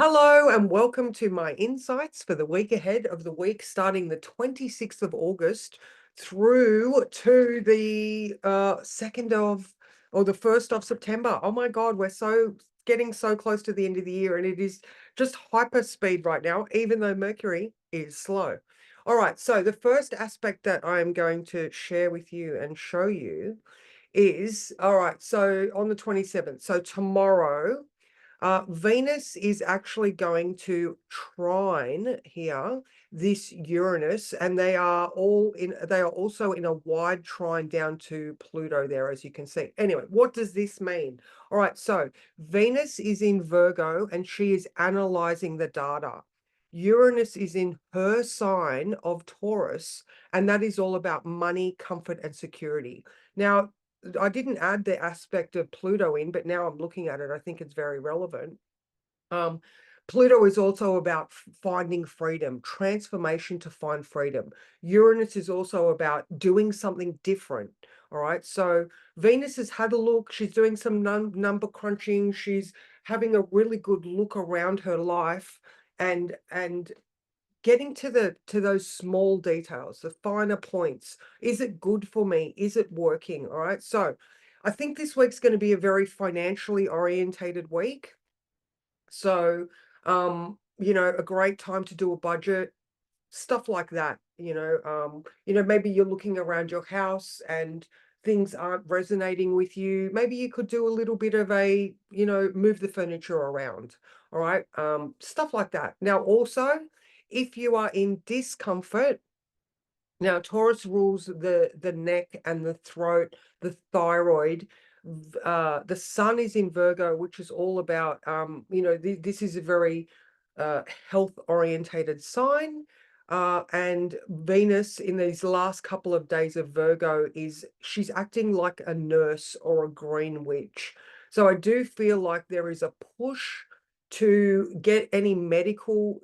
Hello and welcome to my insights for the week ahead of the week starting the 26th of August through to the 2nd of or the 1st of September. Oh my God, we're so getting so close to the end of the year and it is just hyper speed right now, even though Mercury is slow. All right, so the first aspect that I'm going to share with you and show you is, all right, so on the 27th, so tomorrow. Venus is actually going to trine here, this Uranus, and they are also in a wide trine down to Pluto there, as you can see. Anyway, what does this mean? All right, so Venus is in Virgo and she is analyzing the data. Uranus is in her sign of Taurus, and that is all about money, comfort, and security. Now, I didn't add the aspect of Pluto in, but now I'm looking at it, I think it's very relevant. Um, Pluto is also about finding freedom, transformation to find freedom. Uranus is also about doing something different. All right. So Venus has had a look. She's doing some number crunching. She's having a really good look around her life and getting to those small details, the finer points. Is it good for me? Is it working? All right. So I think this week's going to be a very financially orientated week. So, a great time to do a budget, stuff like that. Maybe you're looking around your house and things aren't resonating with you. Maybe you could do a little bit of move the furniture around. All right. Stuff like that. Now, also, if you are in discomfort, now, Taurus rules the neck and the throat, the thyroid. The sun is in Virgo, which is all about, this is a very health orientated sign. And Venus in these last couple of days of Virgo she's acting like a nurse or a green witch. So I do feel like there is a push to get any medical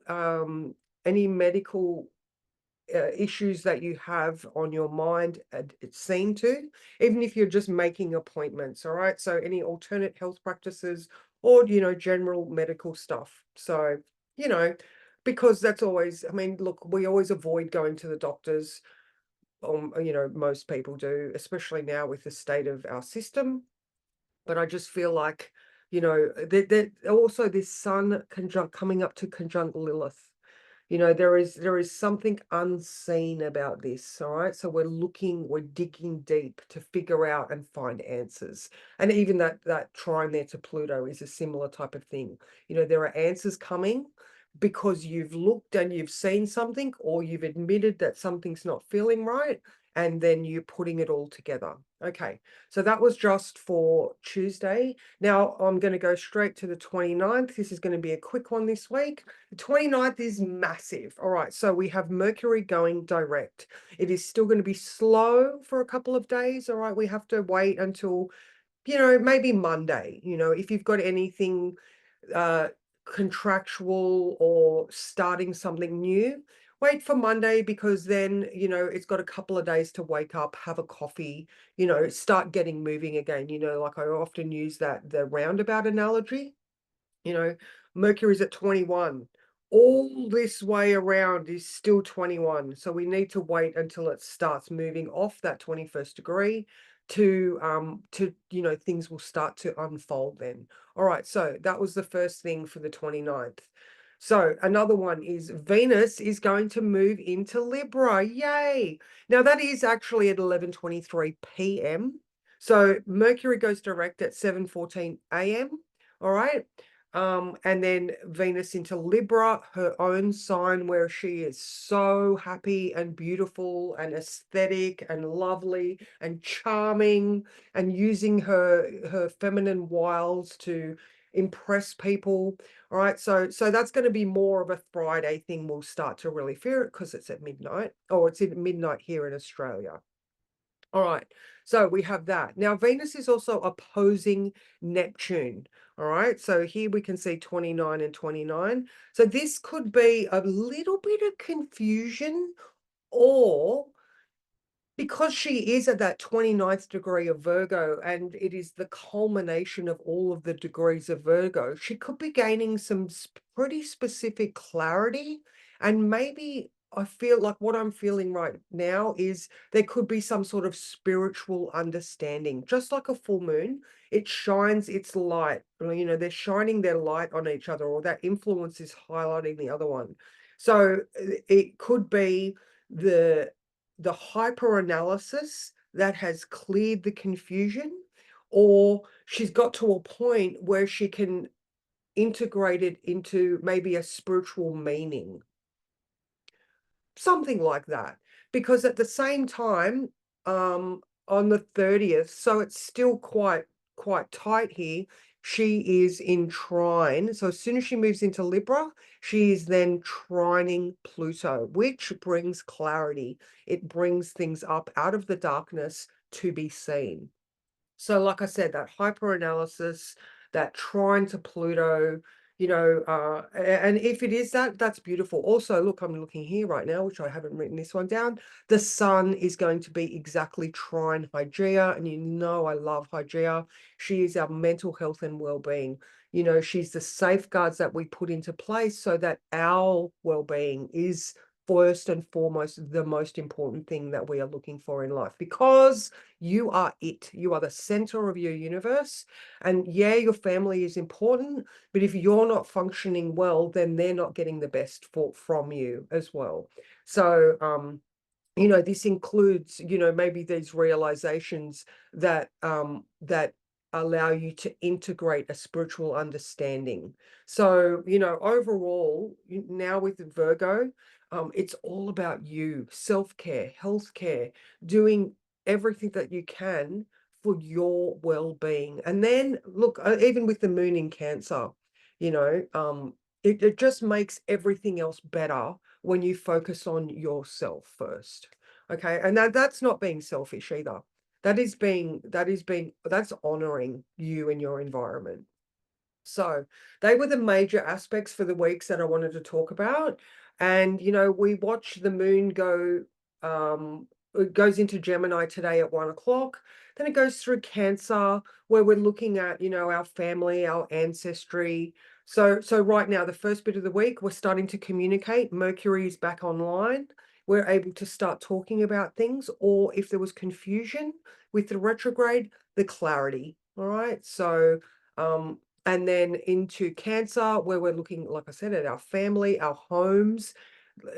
issues that you have on your mind, it seemed to, even if you're just making appointments. All right. So any alternate health practices or, general medical stuff. So, you know, because that's always, I mean, look, we always avoid going to the doctors. Most people do, especially now with the state of our system. But I just feel like, that also this sun conjunct coming up to conjunct Lilith. There is something unseen about this, all right? So we're digging deep to figure out and find answers. And even that trine there to Pluto is a similar type of thing. There are answers coming because you've looked and you've seen something, or you've admitted that something's not feeling right, and then you're putting it all together. Okay, so that was just for Tuesday. Now I'm going to go straight to the 29th. This is going to be a quick one this week. The 29th is massive. All right, so we have Mercury going direct. It is still going to be slow for a couple of days. All right, we have to wait until, maybe Monday. If you've got anything uh, contractual or starting something new, wait for Monday, because then, it's got a couple of days to wake up, have a coffee, start getting moving again. Like I often use the roundabout analogy. you know, Mercury's at 21. All this way around is still 21. So we need to wait until it starts moving off that 21st degree to things will start to unfold then. All right, so that was the first thing for the 29th. So another one is Venus is going to move into Libra. Yay. Now that is actually at 11:23 p.m. So Mercury goes direct at 7:14 a.m. All right. And then Venus into Libra, her own sign, where she is so happy and beautiful and aesthetic and lovely and charming, and using her feminine wiles to impress people. All right, so that's going to be more of a Friday thing. We'll start to really feel it because it's at midnight. Oh, it's at midnight here in Australia. All right, so we have that. Now, Venus is also opposing Neptune. All right, so here we can see 29 and 29. So this could be a little bit of confusion, or Because she is at that 29th degree of Virgo, and it is the culmination of all of the degrees of Virgo, she could be gaining some pretty specific clarity. And maybe I feel like what I'm feeling right now is there could be some sort of spiritual understanding, just like a full moon. It shines its light, they're shining their light on each other, or that influence is highlighting the other one. So it could be the hyper analysis that has cleared the confusion, or she's got to a point where she can integrate it into maybe a spiritual meaning, something like that. Because at the same time, on the 30th, so it's still quite tight here, she is in trine. So as soon as she moves into Libra, she is then trining Pluto, which brings clarity. It brings things up out of the darkness to be seen. So like I said, that hyper analysis, that trine to Pluto, and if it is that, that's beautiful. Also, look, I'm looking here right now, which I haven't written this one down. The sun is going to be exactly trine Hygeia, and I love Hygeia. She is our mental health and well-being. She's the safeguards that we put into place so that our well-being is first and foremost the most important thing that we are looking for in life, because you are it. You are the center of your universe. And yeah, your family is important, but if you're not functioning well, then they're not getting the best from you as well. So, this includes, maybe these realizations that allow you to integrate a spiritual understanding. So, overall, now with Virgo, it's all about you, self-care, health-care, doing everything that you can for your well-being. And then look, even with the moon in Cancer, you know, it just makes everything else better when you focus on yourself first. Okay. And that's not being selfish either. That's honoring you and your environment. So they were the major aspects for the weeks that I wanted to talk about. And, we watch the moon go, it goes into Gemini today at 1 o'clock. Then it goes through Cancer, where we're looking at, our family, our ancestry. So right now, the first bit of the week, we're starting to communicate. Mercury is back online. We're able to start talking about things, or if there was confusion with the retrograde, the clarity. All right. So, and then into Cancer, where we're looking, like I said, at our family, our homes.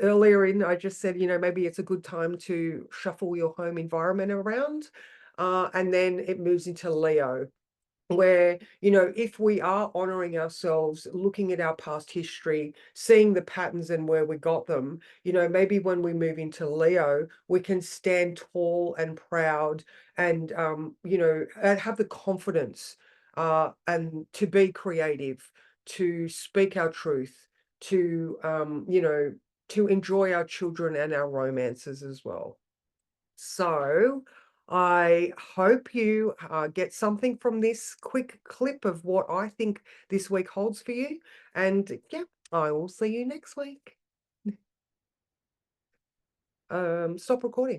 Earlier I just said, maybe it's a good time to shuffle your home environment around. And then it moves into Leo, where, if we are honoring ourselves, looking at our past history, seeing the patterns and where we got them, maybe when we move into Leo, we can stand tall and proud and, and have the confidence, and to be creative, to speak our truth, to enjoy our children and our romances as well. So I hope you get something from this quick clip of what I think this week holds for you. And yeah, I will see you next week. Stop recording.